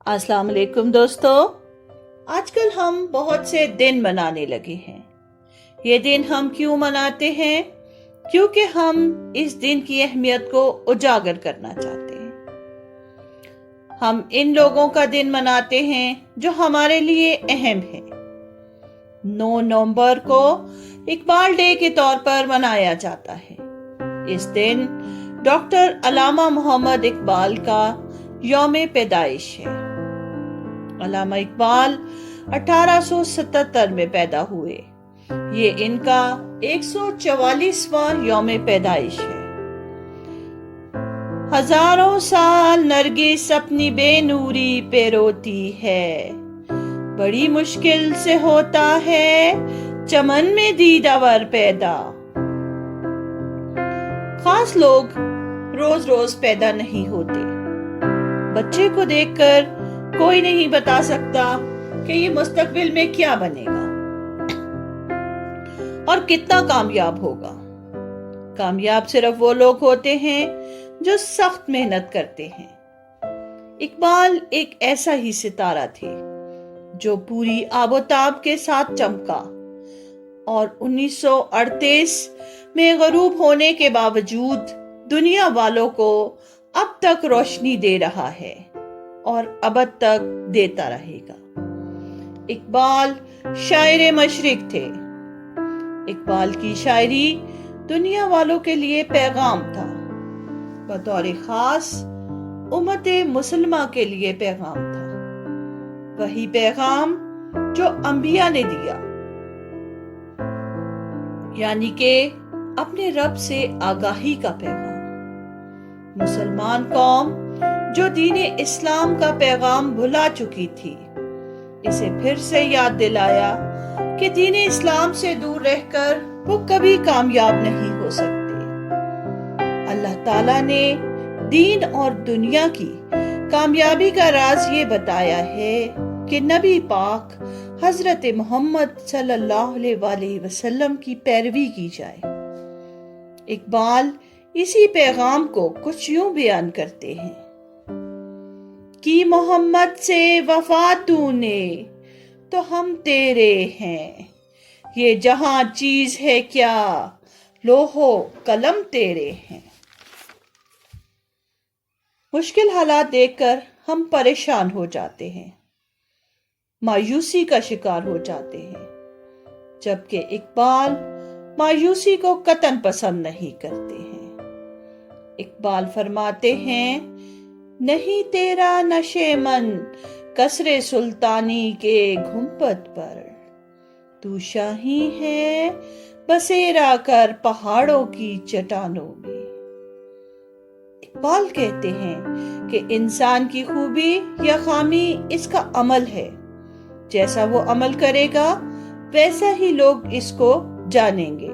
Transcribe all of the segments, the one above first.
अस्सलाम वालेकुम दोस्तों। आजकल हम बहुत से दिन मनाने लगे हैं। ये दिन हम क्यों मनाते हैं? क्योंकि हम इस दिन की अहमियत को उजागर करना चाहते हैं। हम इन लोगों का दिन मनाते हैं जो हमारे लिए अहम है। 9 नवंबर को इकबाल डे के तौर पर मनाया जाता है। इस दिन डॉक्टर अल्लामा मोहम्मद इकबाल का यौम पैदाइश है। अल्लामा इकबाल 1877 में पैदा हुए। ये इनका 144वां यौम पैदाइश है। हजारों साल नरगिस अपनी बेनूरी पे रोती है, बड़ी मुश्किल से होता है चमन में दीदावर पैदा। खास लोग रोज रोज पैदा नहीं होते। बच्चे को देखकर कोई नहीं बता सकता कि ये मुस्तकबिल में क्या बनेगा और कितना कामयाब होगा। कामयाब सिर्फ वो लोग होते हैं जो सख्त मेहनत करते हैं। इकबाल एक ऐसा ही सितारा थे जो पूरी आबोताब के साथ चमका और 1938 में गरूब होने के बावजूद दुनिया वालों को अब तक रोशनी दे रहा है और अब तक देता रहेगा। इकबाल शायर मशरिक थे। इकबाल की शायरी दुनिया वालों के लिए पैगाम था, बतौर खास उम्मत मुसलमा के लिए पैगाम था। वही पैगाम जो अंबिया ने दिया, यानी कि अपने रब से आगाही का पैगाम। मुसलमान कौम जो दीन इस्लाम का पैगाम भुला चुकी थी, इसे फिर से याद दिलाया कि दीन इस्लाम से दूर रहकर वो कभी कामयाब नहीं हो सकते। अल्लाह ताला ने दीन और दुनिया की कामयाबी का राज ये बताया है कि नबी पाक हजरत मोहम्मद सल्लल्लाहु अलैहि वसल्लम की पैरवी की जाए। इकबाल इसी पैगाम को कुछ यूं बयान करते हैं कि मोहम्मद से वफा तूने तो हम तेरे हैं, ये जहां चीज है क्या लोहो कलम तेरे हैं। मुश्किल हालात देखकर हम परेशान हो जाते हैं, मायूसी का शिकार हो जाते हैं, जबकि इकबाल मायूसी को कतन पसंद नहीं करते हैं। इकबाल फरमाते हैं, नहीं तेरा नशे मन कसरे सुल्तानी के घुंपत पर, तू शाही है बसेरा कर पहाड़ों की चट्टानों में। इकबाल कहते हैं कि इंसान की खूबी या खामी इसका अमल है। जैसा वो अमल करेगा वैसा ही लोग इसको जानेंगे।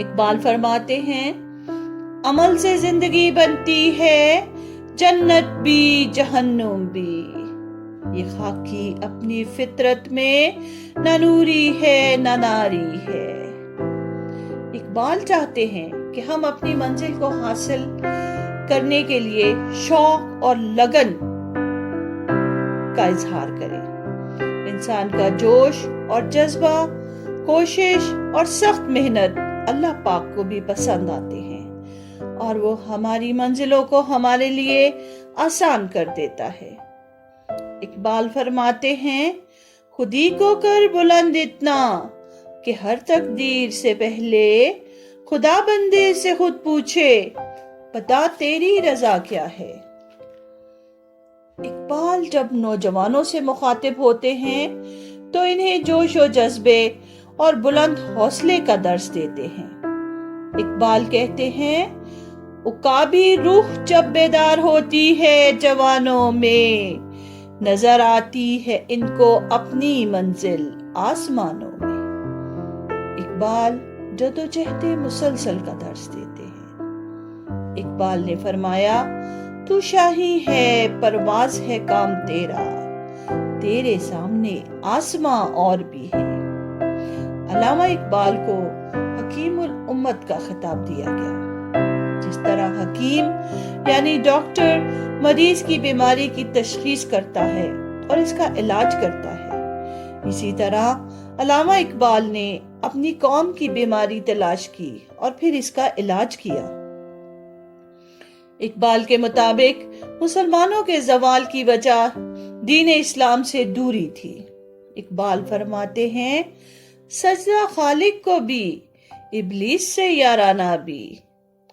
इकबाल फरमाते हैं, अमल से जिंदगी बनती है जन्नत भी जहन्नुम भी, ये खाकी अपनी फितरत में न नूरी है न नारी है। इकबाल चाहते हैं कि हम अपनी मंजिल को हासिल करने के लिए शौक और लगन का इजहार करें। इंसान का जोश और जज्बा, कोशिश और सख्त मेहनत अल्लाह पाक को भी पसंद आते हैं और वो हमारी मंजिलों को हमारे लिए आसान कर देता है। इकबाल फरमाते हैं, खुदी को कर बुलंद इतना कि हर तकदीर से पहले खुदा बंदे से खुद पूछे, बता तेरी रजा क्या है। इकबाल जब नौजवानों से मुखातिब होते हैं तो इन्हें जोश और जज्बे और बुलंद हौसले का दर्स देते हैं। इकबाल कहते हैं, उकाबी रूह जब बेदार होती है जवानों में, नजर आती है इनको अपनी मंजिल आसमानों में। इकबाल जदोजहद मुसलसल का दर्स देते हैं। इकबाल ने फरमाया, तू शाही है परवाज है काम तेरा, तेरे सामने आसमां और भी है। अल्लामा इकबाल को हकीमुल उम्मत का खिताब दिया गया। जिस तरह हकीम यानी डॉक्टर मरीज की बीमारी की तशखीस करता है और इसका इलाज करता है। इसी तरह अल्लामा इकबाल ने अपनी कौम की बीमारी तलाश की और फिर इसका इलाज किया। इकबाल के मुताबिक मुसलमानों के जवाल की वजह दीन इस्लाम से दूरी थी। इकबाल फरमाते हैं, सजदा खालिक को भी, इब्लीस से याराना भी,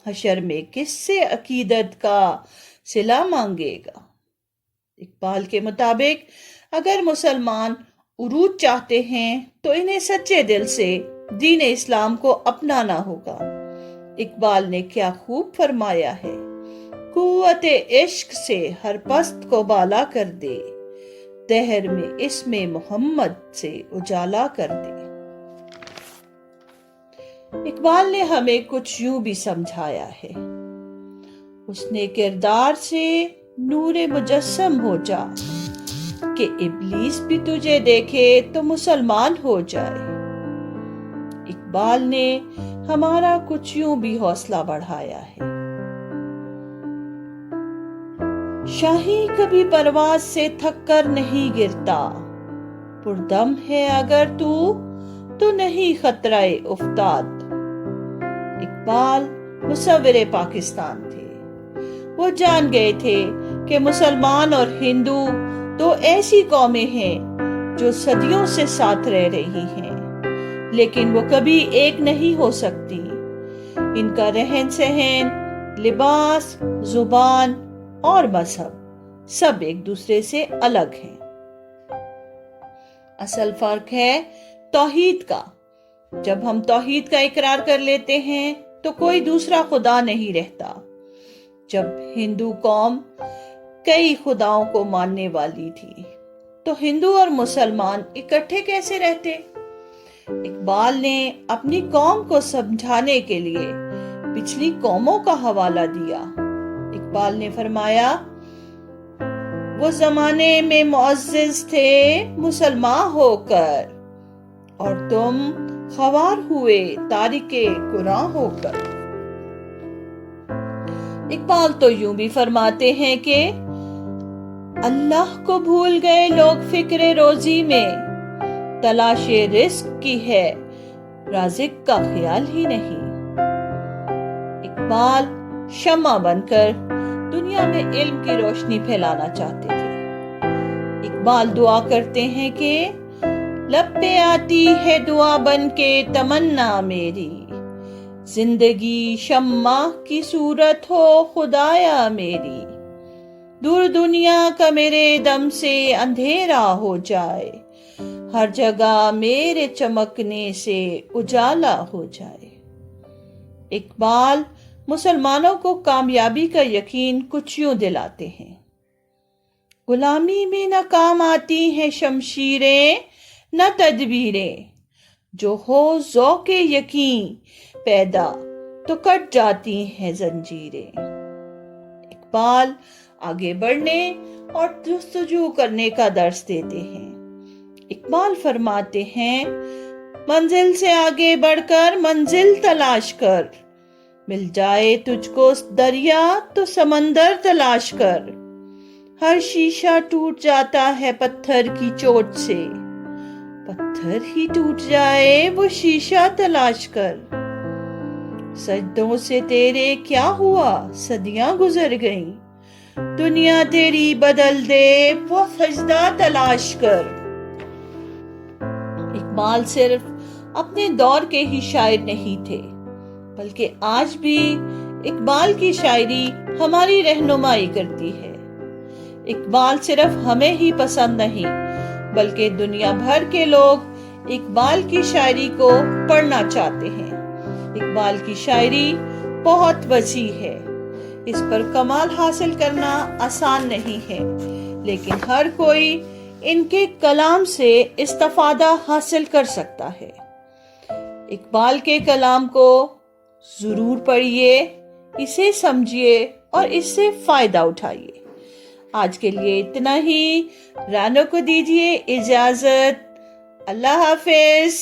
हशर में किससे अकीदत का सिला मांगेगा। इकबाल के मुताबिक अगर मुसलमान उरूज चाहते हैं तो इन्हें सच्चे दिल से दीन इस्लाम को अपनाना होगा। इकबाल ने क्या खूब फरमाया है, कुव्वत इश्क से हर पस्त को बाला कर दे, दहर में इसमें मोहम्मद से उजाला कर दे। इकबाल ने हमें कुछ यूं भी समझाया है, उसने किरदार से नूरे मुजस्सम हो जा, कि इब्लीस भी तुझे देखे तो मुसलमान हो जाए। इकबाल ने हमारा कुछ यूं भी हौसला बढ़ाया है, शाही कभी परवाज से थक कर नहीं गिरता, पुरदम है अगर तू तो नहीं खतराए उफ्ताद। इकबाल मुसव्विरे पाकिस्तान थे। वो जान गए थे कि मुसलमान और हिंदू दो ऐसी कौमें हैं जो सदियों से साथ रह रही हैं, लेकिन वो कभी एक नहीं हो सकती। इनका रहन सहन, लिबास, जुबान और मजहब सब एक दूसरे से अलग हैं। असल फर्क है तौहीद का। जब हम तौहीद का इकरार कर लेते हैं तो कोई दूसरा खुदा नहीं रहता। जब हिंदू कौम कई खुदाओं को मानने वाली थी तो हिंदू और मुसलमान इकट्ठे कैसे रहते? इकबाल ने अपनी कौम को समझाने के लिए पिछली कौमों का हवाला दिया। इकबाल ने फरमाया, वो जमाने में मुअज़्ज़िज़ थे मुसलमान होकर, और तुम ख़वार हुए तारिके कुरान होकर। इकबाल तो यूं भी फरमाते हैं कि अल्लाह को भूल गए लोग फिक्रे रोजी में, तलाशे रिस्क की है राज़िक का ख्याल ही नहीं। इकबाल शम्मा बनकर दुनिया में इल्म की रोशनी फैलाना चाहते थे। इकबाल दुआ करते हैं कि लब पे आती है दुआ बन के तमन्ना मेरी, जिंदगी शम्मा की सूरत हो खुदाया मेरी, दूर दुनिया का मेरे दम से अंधेरा हो जाए, हर जगह मेरे चमकने से उजाला हो जाए। इकबाल मुसलमानों को कामयाबी का यकीन कुछ यूं दिलाते हैं, गुलामी में न काम आती हैं शमशीरें न तदबीरें, जो हो ज़ौक़े यकीन पैदा तो कट जाती हैं जंजीरें। इकबाल आगे बढ़ने और जुस्तजू करने का दर्स देते हैं। इकबाल फरमाते हैं, मंजिल से आगे बढ़कर मंजिल तलाश कर, मिल जाए तुझको दरिया तो समंदर तलाश कर, हर शीशा टूट जाता है पत्थर की चोट से, पत्थर ही टूट जाए वो शीशा तलाश कर, सजदों से तेरे क्या हुआ सदियां गुजर गईं, दुनिया तेरी बदल दे वो सजदा तलाश कर। इकबाल सिर्फ अपने दौर के ही शायर नहीं थे, बल्कि आज भी इकबाल की शायरी हमारी रहनुमाई करती है। इकबाल सिर्फ हमें ही पसंद नहीं, बल्कि दुनिया भर के लोग इकबाल की शायरी को पढ़ना चाहते हैं। इकबाल की शायरी बहुत वसी है, इस पर कमाल हासिल करना आसान नहीं है, लेकिन हर कोई इनके कलाम से इस्तिफादा हासिल कर सकता है। इकबाल के कलाम को जरूर पढ़िए, इसे समझिए और इससे फायदा उठाइए। आज के लिए इतना ही। रानो को दीजिए इजाजत। अल्लाह हाफिज।